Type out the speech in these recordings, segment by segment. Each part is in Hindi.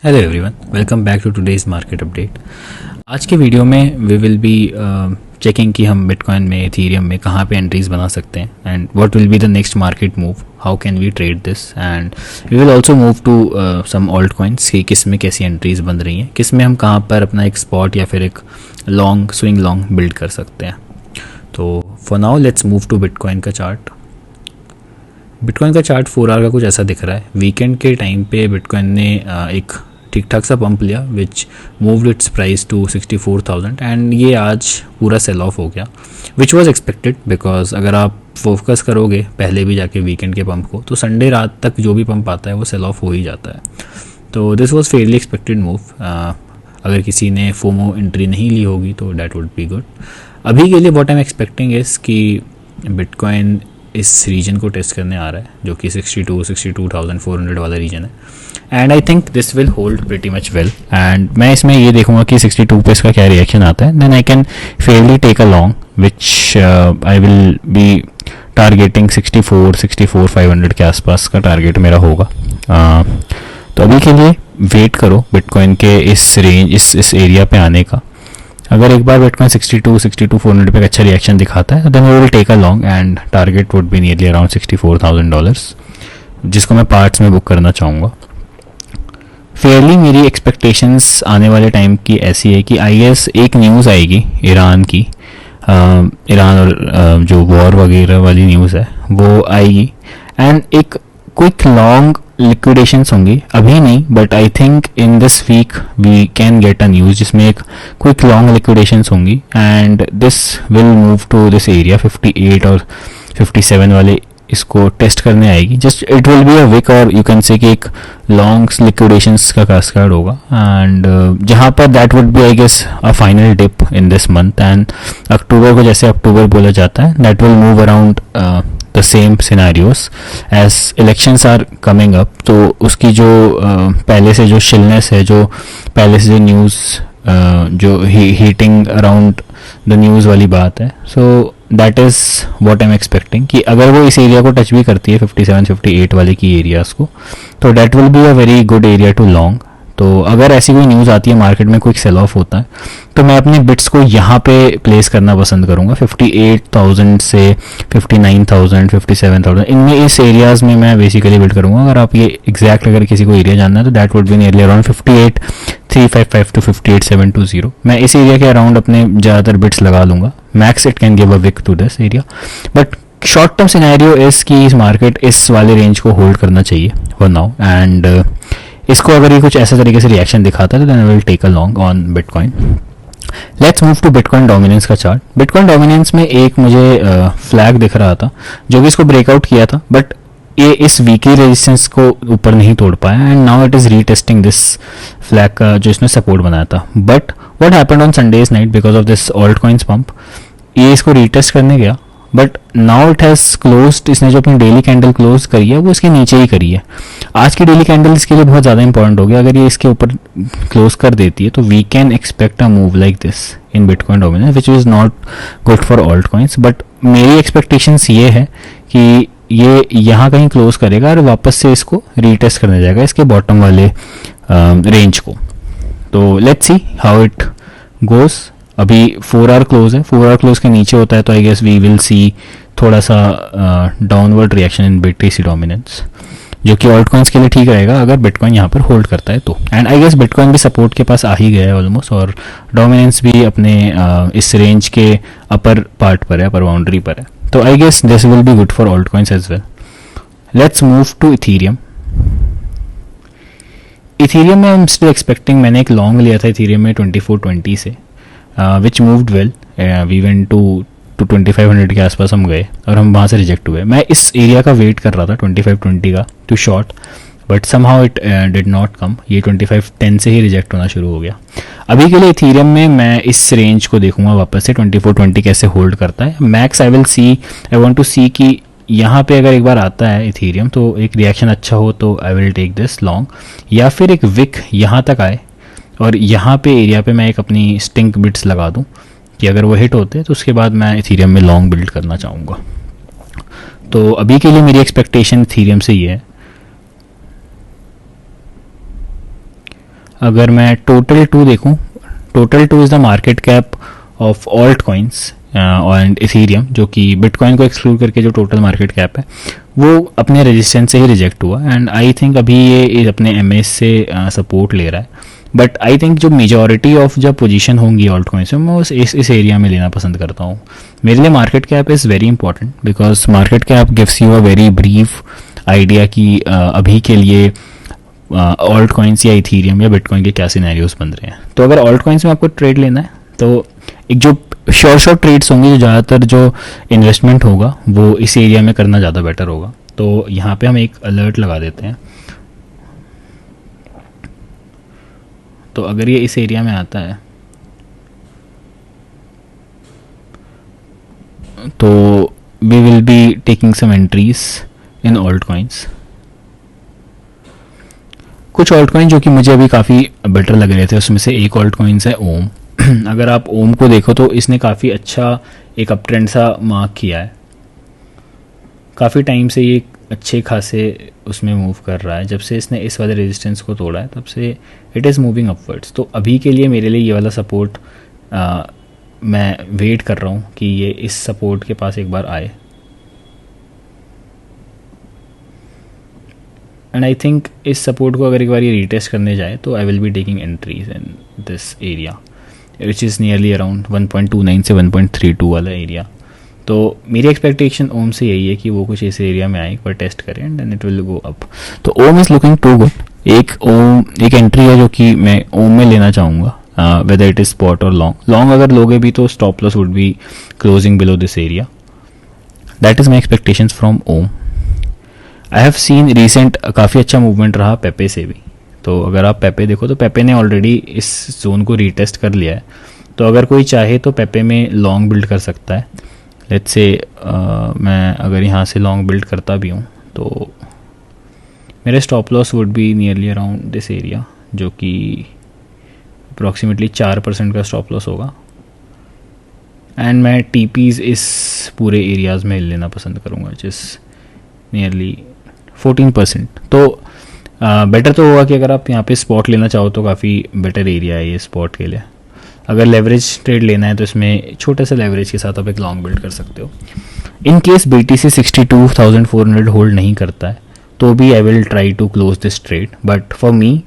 Hello everyone, welcome back to today's market update. आज के वीडियो में वी विल बी चेकिंग कि हम बिटकॉइन में, इथीरियम में कहाँ पे एंट्रीज बना सकते हैं and what will be the next market move, how can we trade this, and we will also move to some altcoins कि किस में कैसी एंट्रीज बन रही हैं, किस में हम कहाँ पर अपना एक स्पॉट या फिर एक लॉन्ग स्विंग लॉन्ग बिल्ड कर सकते हैं। तो for now let's move to Bitcoin का चार्ट। बिटकॉइन का चार्ट 4 आवर का कुछ ऐसा दिख रहा है। वीकेंड के टाइम पे बिटकॉइन ने एक ठीक ठाक सा पंप लिया which moved its price to 64,000 and ये आज पूरा सेल ऑफ हो गया, विच वाज एक्सपेक्टेड बिकॉज अगर आप फोकस करोगे पहले भी जाके वीकेंड के पंप को, तो संडे रात तक जो भी पंप आता है वो सेल ऑफ हो ही जाता है। तो this was Fairlie expected move. अगर किसी ने फोमो एंट्री नहीं ली होगी तो डैट वुड बी गुड। अभी के लिए what I am expecting is कि बिटकॉइन इस रीजन को टेस्ट करने आ रहा है जो कि 62,400 वाला रीजन है, and I think this will hold pretty much well. And मैं इसमें ये देखूंगा कि 62 पे इसका क्या रिएक्शन आता है, then I can fairly take a long which I will be targeting 64,500 के आसपास का टारगेट मेरा होगा। तो अभी के लिए वेट करो बिटकॉइन के इस रेंज, इस एरिया पे आने का। अगर एक बार बिटकॉइन 62,400 पे अच्छा रिएक्शन दिखाता है, then we will take a long and target would be nearly around $64,000, जिसको मैं पार्ट्स में बुक करना चाहूँगा। फेयरली मेरी एक्सपेक्टेशंस आने वाले टाइम की ऐसी है कि आई गेस एक न्यूज़ आएगी ईरान की, ईरान और जो वॉर वगैरह वाली न्यूज़ है वो आएगी, एंड एक क्विक लॉन्ग लिक्विडेशंस होंगी। अभी नहीं, but I think in this week we can get a news जिसमें एक क्विक लॉन्ग लिक्विडेशंस होंगी, and this will move to this area 58 और 57 वाले इसको टेस्ट करने आएगी। Just it will be a wick, और यू कैन से कि एक लॉन्ग लिक्विडेशंस का कास्केड होगा, एंड जहाँ पर that would be I guess a final dip in this month, and October को, जैसे अक्टूबर बोला जाता है, that will move around the same scenarios as elections are coming up। तो उसकी जो पहले से जो शिलनेस है, जो पहले से जो न्यूज़ जो हीटिंग अराउंड द न्यूज़ वाली बात है, so that is what I am expecting कि अगर वो इस एरिया को टच भी करती है 57-58 वाले की एरियाज़ को, तो that will be a very good area to long. तो अगर ऐसी कोई न्यूज़ आती है मार्केट में, कोई सेल ऑफ होता है, तो मैं अपने बिट्स को यहाँ पे प्लेस करना पसंद करूँगा 58,000 से 59,000, 57,000, इनमें इस एरियाज़ में मैं बेसिकली बिल्ड करूँगा। अगर आप ये एग्जैक्ट अगर किसी को एरिया जानना है तो that would be nearly around 58,355 to 58,720। मैं इस एरिया के अराउंड अपने ज़्यादातर बिट्स लगा लूँगा। Max it can give a wick to this area, but short term scenario इस कि इस मार्केट इस वाले रेंज को होल्ड करना चाहिए फॉर नाउ, एंड इसको अगर ये कुछ ऐसे तरीके से रिएक्शन दिखाता है तो then I will take a long on Bitcoin. Let's move to Bitcoin dominance का चार्ट। बिटकॉइन डोमिनेंस में एक मुझे फ्लैग दिख रहा था जो कि इसको ब्रेकआउट किया था, बट ये इस वीकली रेजिस्टेंस को ऊपर नहीं तोड़ पाया, and now it is retesting this flag का जो इसने सपोर्ट बनाया था। But what happened on Sundays night because of this alt coins pump, ये इसको रीटेस्ट करने गया, but now it has closed. इसने जो अपनी डेली कैंडल क्लोज करी है वो इसके नीचे ही करी है। आज की डेली कैंडल इसके लिए बहुत ज़्यादा इंपॉर्टेंट हो गया। अगर ये इसके ऊपर क्लोज कर देती है तो we can expect a move like this in Bitcoin dominance which is not good for altcoins. But मेरी एक्सपेक्टेशंस ये है कि ये यहाँ कहीं क्लोज करेगा और वापस से इसको रीटेस्ट करने जाएगा इसके बॉटम वाले रेंज को। तो let's see how it goes. अभी 4 आवर क्लोज है, 4 आवर क्लोज के नीचे होता है तो I guess we will see थोड़ा सा downward reaction in BTC dominance, जो कि ऑल्ट कॉइन्स के लिए ठीक रहेगा अगर बिटकॉइन यहाँ पर होल्ड करता है तो। एंड आई गेस बिटकॉइन भी सपोर्ट के पास आ ही गया है ऑलमोस्ट, और डोमिनेंस भी अपने इस रेंज के अपर पार्ट पर है, अपर बाउंड्री पर है। तो I guess this will be good for altcoins as well. Let's move to Ethereum. Ethereum में आई एम स्टिल एक्सपेक्टिंग, मैंने एक लॉन्ग लिया था इथीरियम में 2420 से, which moved well. We went to 2500 के आसपास हम गए और हम वहाँ से रिजेक्ट हुए। मैं इस एरिया का वेट कर रहा था 2520 का to short, but somehow it did not come. ये 2510 से ही रिजेक्ट होना शुरू हो गया। अभी के लिए इथीरियम में मैं इस रेंज को देखूंगा वापस से 2420 कैसे होल्ड करता है। Max I will see, I want to see कि यहाँ पे अगर एक बार आता है इथीरियम तो एक रिएक्शन अच्छा हो तो I will take this long, या फिर एक विक यहाँ तक आए और यहाँ पे एरिया पे मैं एक अपनी स्टिंक बिट्स लगा दूँ कि अगर वो हिट होते हैं तो उसके बाद मैं इथीरियम में लॉन्ग बिल्ड करना चाहूँगा। तो अभी के लिए मेरी एक्सपेक्टेशन इथीरियम से ये है। अगर मैं टोटल टू देखूं, total two is the market cap of alt coins and Ethereum, जो कि बिटकॉइन को एक्सक्लूड करके जो टोटल मार्केट कैप है वो अपने रेजिस्टेंस से ही रिजेक्ट हुआ। एंड आई थिंक अभी ये अपने एमएस से सपोर्ट ले रहा है। बट आई थिंक जो मेजॉरिटी ऑफ जब पोजीशन होंगी ऑल्ट कॉइन्स में, मैं इस एरिया में लेना पसंद करता हूँ। मेरे लिए market cap is very important because market cap gives you a very brief idea कि अभी के लिए ऑल्ट कॉइन्स या इथीरियम या बिटकॉइन के क्या सिनेरियोस बन रहे हैं। तो अगर ऑल्ट कॉइन्स में आपको ट्रेड लेना है तो एक जो शॉर्ट ट्रेड्स होंगे, जो ज़्यादातर जो इन्वेस्टमेंट होगा वो इस एरिया में करना ज़्यादा बेटर होगा। तो यहाँ पे हम एक अलर्ट लगा देते हैं। तो अगर ये इस एरिया में आता है तो we will be taking some entries in altcoins. कुछ ऑल्ट कॉइन जो कि मुझे अभी काफ़ी बेटर लग रहे थे, उसमें से एक ऑल्ट कॉइन्स है ओम। अगर आप ओम को देखो तो इसने काफ़ी अच्छा एक अप ट्रेंड सा मार्क किया है। काफ़ी टाइम से ये अच्छे खासे उसमें मूव कर रहा है। जब से इसने इस वाले रेजिस्टेंस को तोड़ा है तब से इट इज़ मूविंग अपवर्ड्स। तो अभी के लिए मेरे लिए ये वाला सपोर्ट मैं वेट कर रहा हूँ कि ये इस सपोर्ट के पास एक बार आए। एंड आई थिंक इस सपोर्ट को अगर एक बार ये रीटेस्ट करने जाए तो I will be taking entries in this area which is nearly around 1.29 से 1.32 वाला एरिया। तो मेरी एक्सपेक्टेशन ओम से यही है कि वो कुछ इस एरिया में आए, एक बार टेस्ट करें and then it will go up. तो OM is looking to good. एक एंट्री है जो कि मैं ओम में लेना चाहूँगा, वेदर इट इज़ स्पॉट और लॉन्ग अगर लोगे भी तो stop loss would be closing below this area. That is my expectations from OM. I have seen recent काफ़ी अच्छा मूवमेंट रहा पेपे से भी। तो अगर आप पेपे देखो तो पेपे ने ऑलरेडी इस जोन को रीटेस्ट कर लिया है। तो अगर कोई चाहे तो पेपे में लॉन्ग बिल्ड कर सकता है। लेट्स से मैं अगर यहाँ से लॉन्ग बिल्ड करता भी हूँ तो मेरे stop loss would be nearly around this area, जो कि अप्रॉक्सीमेटली 4% का स्टॉप लॉस होगा। एंड मैं टीपीज़ इस पूरे एरियाज़ में लेना पसंद करूँगा जिस नियरली 14%। तो बेटर तो होगा कि अगर आप यहाँ पे स्पॉट लेना चाहो तो काफ़ी बेटर एरिया है ये स्पॉट के लिए। अगर लेवरेज ट्रेड लेना है तो इसमें छोटे से लेवरेज के साथ आप एक लॉन्ग बिल्ड कर सकते हो। इन केस BTC 62,400 होल्ड नहीं करता है तो भी I will try to close this trade. But for me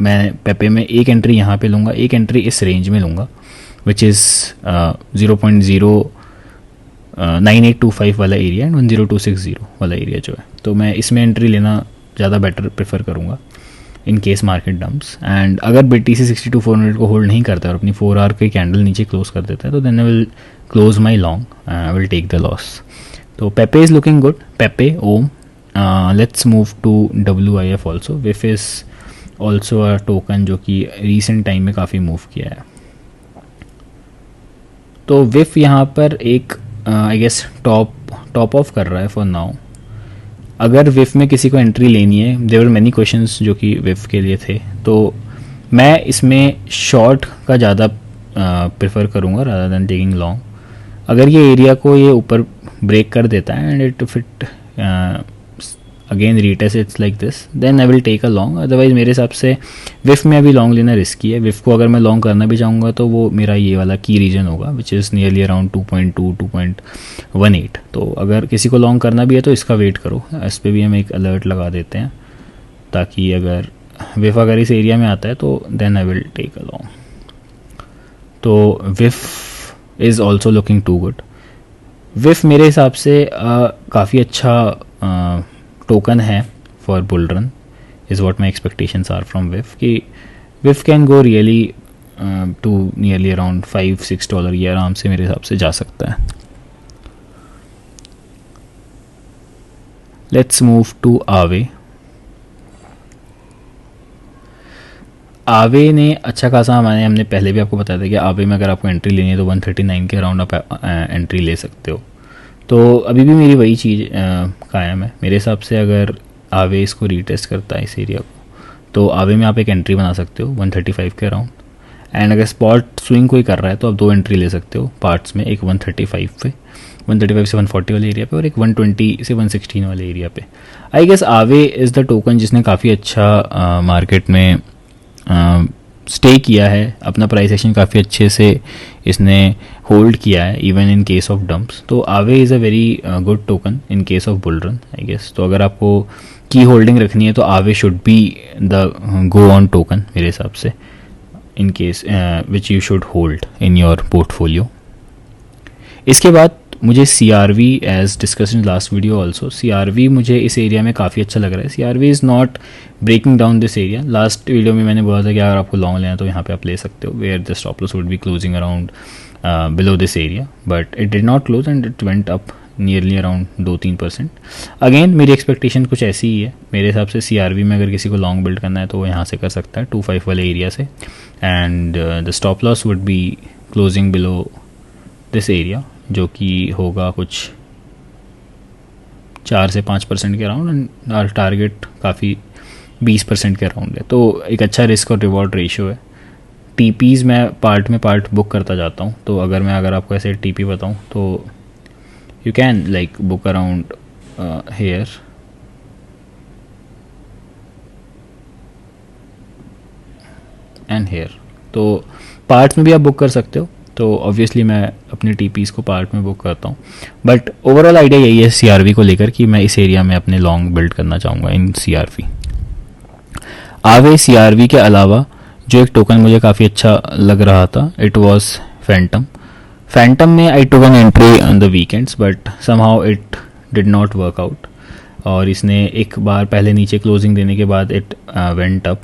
मैं पेपे में एक एंट्री यहाँ पे लूँगा, एक एंट्री इस रेंज में लूँगा विच इज़ 0.09825 वाला एरिया एंड 10260 वाला एरिया जो है। तो मैं इसमें एंट्री लेना ज़्यादा बेटर प्रेफर करूँगा in case market dumps. And अगर BTC 62,400 को होल्ड नहीं करता है और अपनी 4 आवर की कैंडल नीचे क्लोज कर देता है तो then I will close my long, I will take the loss. तो Pepe is looking good, Pepe ओम। Let's move to WIF also. विफ इज़ ऑल्सो अ टोकन जो कि रिसेंट टाइम में काफ़ी मूव किया है। तो विफ यहाँ पर एक आई गेस टॉप ऑफ कर रहा है फॉर नाउ। अगर विफ में किसी को एंट्री लेनी है, देयर वर मेनी क्वेश्चंस जो कि विफ के लिए थे, तो मैं इसमें शॉर्ट का ज़्यादा प्रेफर करूँगा रादर देन टेकिंग लॉन्ग। अगर ये एरिया को ये ऊपर ब्रेक कर देता है and it again retest its like this, then I will take a long. Otherwise मेरे हिसाब से विफ में अभी लॉन्ग लेना रिस्की है। विफ को अगर मैं लॉन्ग करना भी चाहूँगा तो वो मेरा ये वाला की रीजन होगा विच इज़ नियरली अराउंड 2.18। तो अगर किसी को लॉन्ग करना भी है तो इसका वेट करो। इस पर भी हम एक अलर्ट लगा देते हैं ताकि अगर विफ अगर इस एरिया में आता है तो then I will take a long. तो विफ is also looking to good. विफ मेरे हिसाब से काफ़ी अच्छा टोकन है for bull run, is what my expectations are from विफ। कि विफ can go really to nearly around $5-6 ये आराम से मेरे हिसाब से जा सकता है। लेट्स मूव टू आवे। आवे ने अच्छा खासा हमने पहले भी आपको बताया था कि आवे में अगर आपको एंट्री लेनी है तो 139 के अराउंड आप एंट्री ले सकते हो। तो अभी भी मेरी वही चीज़ कायम है मेरे हिसाब से। अगर आवे इसको रीटेस्ट करता है इस एरिया को तो आवे में आप एक एंट्री बना सकते हो 135 के अराउंड। एंड अगर स्पॉट स्विंग कोई कर रहा है तो आप 2 एंट्री ले सकते हो पार्ट्स में, एक 135 पे, 135 से 140 वाले एरिया पे और एक 120 से 116 वाले एरिया पे। आई गेस आवे इज़ द टोकन जिसने काफ़ी अच्छा मार्केट में स्टे किया है, अपना प्राइस एक्शन काफ़ी अच्छे से इसने होल्ड किया है even in case of dumps. तो Aave is a very good token in case of bull run I guess. तो अगर आपको की होल्डिंग रखनी है तो Aave should be the go on token मेरे हिसाब से, in case which you should hold in your portfolio. इसके बाद मुझे CRV as discuss in last video also, CRV मुझे इस एरिया में काफ़ी अच्छा लग रहा है। CRV is not breaking down this area. Last video में मैंने बोला था कि अगर आपको लॉन्ग लेना है तो यहाँ पे आप ले सकते हो, where the stop loss would be closing around below this area, but it did not close and it went up nearly around 2-3%। Again मेरी एक्सपेक्टेशन कुछ ऐसी ही है मेरे हिसाब से। CRV में अगर किसी को लॉन्ग बिल्ड करना है तो वो यहाँ से कर सकता है 2.5 वाले एरिया से, and the stop loss would be closing below this area, जो कि होगा कुछ 4 से 5% के अराउंड, एंड आर टारगेट काफ़ी 20% के अराउंड है। तो एक अच्छा रिस्क और रिवॉर्ड रेशियो है। TPs मैं पार्ट बुक करता जाता हूँ, तो अगर आपको ऐसे TP बताऊँ तो you can like book around here and here, तो पार्ट्स में भी आप बुक कर सकते हो। तो ऑब्वियसली मैं अपने TPs को पार्ट में बुक करता हूँ, बट ओवरऑल आइडिया यही है CRV को लेकर कि मैं इस एरिया में अपने लॉन्ग बिल्ड करना चाहूँगा इन CRV। आवे CRV के अलावा जो एक टोकन मुझे काफ़ी अच्छा लग रहा था, इट वॉज फैंटम में I took an entry on the weekends, but somehow it did not work out, और इसने एक बार पहले नीचे क्लोजिंग देने के बाद इट वेंट अप।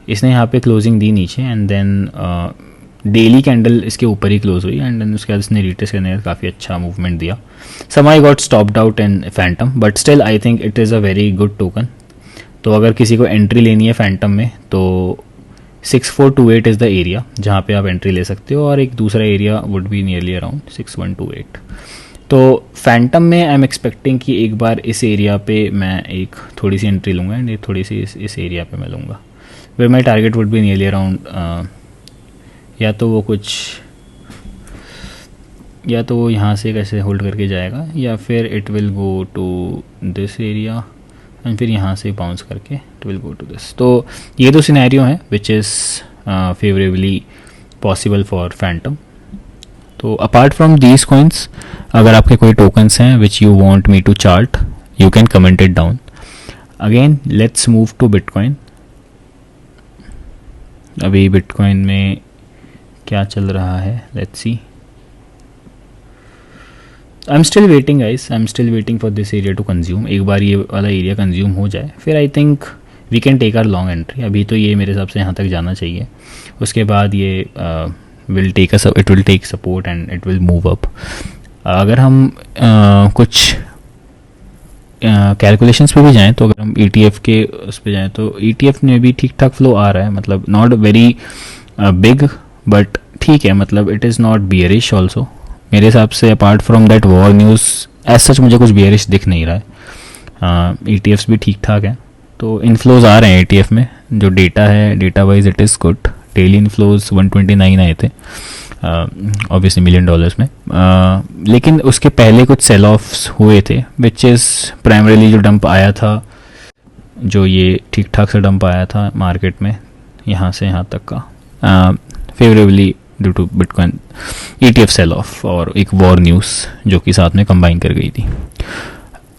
इसने यहाँ पे क्लोजिंग दी नीचे, एंड देन डेली कैंडल इसके ऊपर ही क्लोज हुई, एंड देन उसके बाद इसने रीटेस्ट करने का काफ़ी अच्छा मूवमेंट दिया। Some I got stopped out in Phantom, but still I think it is a very good token. तो अगर किसी को एंट्री लेनी है फैंटम में तो 6428 इज़ द एरिया जहाँ पे आप एंट्री ले सकते हो, और एक दूसरा area would be nearly around 6128। तो फैंटम में आई एम एक्सपेक्टिंग कि एक बार इस एरिया पे मैं एक थोड़ी सी एंट्री लूँगा, एंड एक थोड़ी सी इस एरिया पे मैं लूँगा, where my target would be nearly around या तो वो यहाँ से कैसे होल्ड करके जाएगा, या फिर it will go to this area and फिर यहाँ से बाउंस करके it will go to this. तो ये दो सिनेरियो हैं which is favorably possible for Phantom. तो अपार्ट फ्रॉम दीज कॉइन्स, अगर आपके कोई टोकन्स हैं which you want me to chart, you can comment it down. Again let's move to bitcoin. अभी बिटकॉइन में क्या चल रहा है, let's see. I am still waiting guys, I am still waiting for this area to consume. एक बार ये वाला एरिया कंज्यूम हो जाए फिर I think we can take a long entry. अभी तो ये मेरे हिसाब से यहाँ तक जाना चाहिए, उसके बाद ये will take support and it will move up. अगर हम कुछ कैलकुलेशंस पे भी जाएं, तो अगर हम ETF के उस पर जाएं तो ETF में भी ठीक ठाक फ्लो आ रहा है, मतलब नॉट वेरी बिग बट ठीक है, मतलब it is not bearish also मेरे हिसाब से। Apart from that war news as such मुझे कुछ बियरिश दिख नहीं रहा है। ETFs भी ठीक ठाक हैं, तो इनफ्लोज आ रहे हैं ETF में। जो डेटा है, data wise it is good. Daily inflows 129 आए थे ऑब्वियसली $1 में, लेकिन उसके पहले कुछ सेल ऑफ्स हुए थे विच इज़ प्राइमरीली जो डंप आया था, जो ये ठीक ठाक से डंप आया था मार्केट में यहाँ से यहाँ तक का, favorably due to bitcoin ETF sell off और एक वॉर न्यूज़ जो कि साथ में कंबाइन कर गई थी।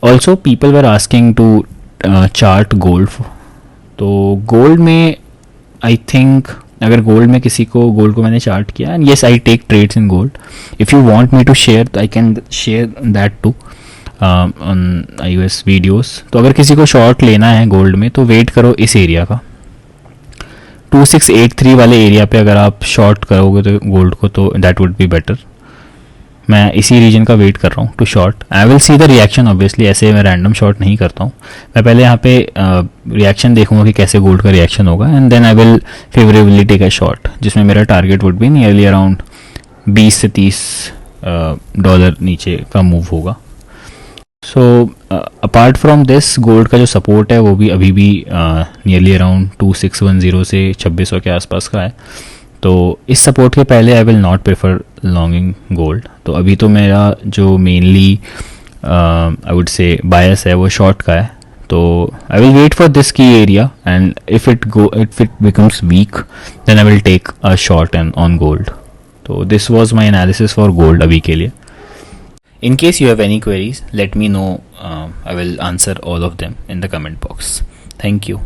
Also people were asking to chart gold. तो गोल्ड में आई थिंक अगर गोल्ड को मैंने चार्ट किया, and yes I take trades in gold. If you want me to share I can share that too on iOS videos. तो अगर किसी को शॉर्ट लेना है गोल्ड में तो वेट करो इस एरिया का 2683 वाले एरिया पे। अगर आप शॉर्ट करोगे तो गोल्ड को, तो दैट वुड बी बेटर। मैं इसी रीजन का वेट कर रहा हूँ to short. I will see the reaction obviously, ऐसे मैं रैंडम शॉर्ट नहीं करता हूँ। मैं पहले यहाँ पे रिएक्शन देखूंगा कि कैसे गोल्ड का रिएक्शन होगा, and then I will favorably take a short, जिसमें मेरा target would be nearly around 20 से 30 डॉलर नीचे का मूव होगा। So apart from this, gold का जो सपोर्ट है वो भी अभी भी नियरली अराउंड 2610 से 2600 के आसपास का है। तो इस सपोर्ट के पहले I will not prefer longing gold. तो अभी तो मेरा जो मेनली आई वुड से बायस है वो शॉर्ट का है। तो I will wait for this key area, and if it becomes weak, then I will take a short and on gold. So this was my analysis for gold अभी के लिए. In case you have any queries, let me know. I will answer all of them in the comment box. Thank you.